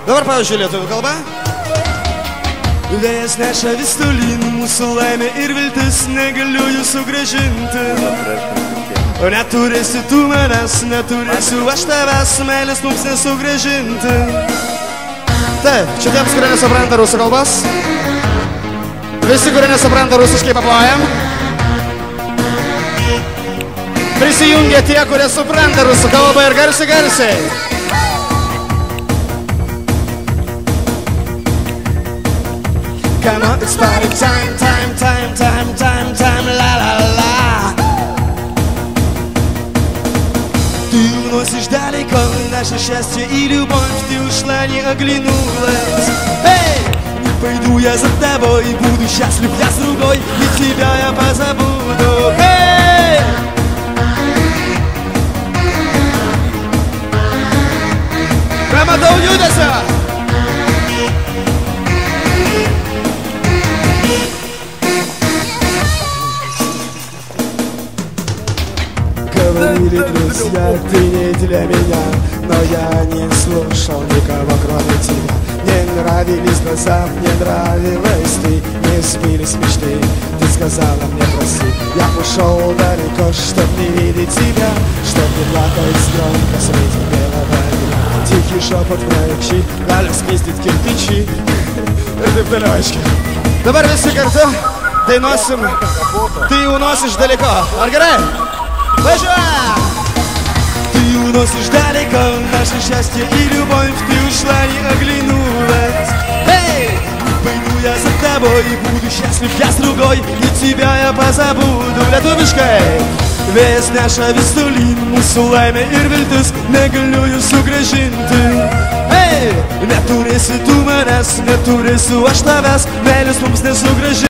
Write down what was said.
Dabar, pavyzdžiui, lietuvių kalba. Vėjas neša vis tolyn, mūsų laimė ir viltis, negaliu jų sugrąžinti. Neturėsi tu manęs, neturėsiu aš tavęs, meilės mums nesugrąžinti. Taip, čia tiems, kurie nesupranta rusų kalbos. Visi, kurie nesupranta rusiškai, paplojam. Prisijungia tie, kurie supranta rusų kalbą ir garsiai. Come on, it's party time, la la la. Ты уносишь далеко наше счастье и любовь, ты ушла, не оглянулась. Эй! Не пойду я за тобой, буду счастлив я с другой, и тебя я позабуду. Эй! Прямо до уюдаса! Говорили друзья, ты не для меня, но я не слушал никого, кроме тебя. Мне нравились глаза, мне нравилась ты, не сбились мечты, ты сказала мне прости. Я ушел далеко, чтоб не видеть тебя, чтоб не плакать громко среди белого дня. Тихий шепот в ночи, далее спиздит кирпичи. Это в дорожке. Dabar visi kartu dainuosim, ты уносишь далеко. Аргаре! Važiuojam! Ты уносишь далеко наше счастье и любовь, ты ушла, не оглянулась. Эй! Пойду я за тобой, буду счастлив я с другой, и тебя я позабуду. Lietuviškai! Vėjas neša vis tolyn, mūsų laimė ir viltis, negaliu jų sugrąžinti. Ei! Neturėsi tu manęs, neturėsiu aš tavęs, meilės mums nesugrąžinti.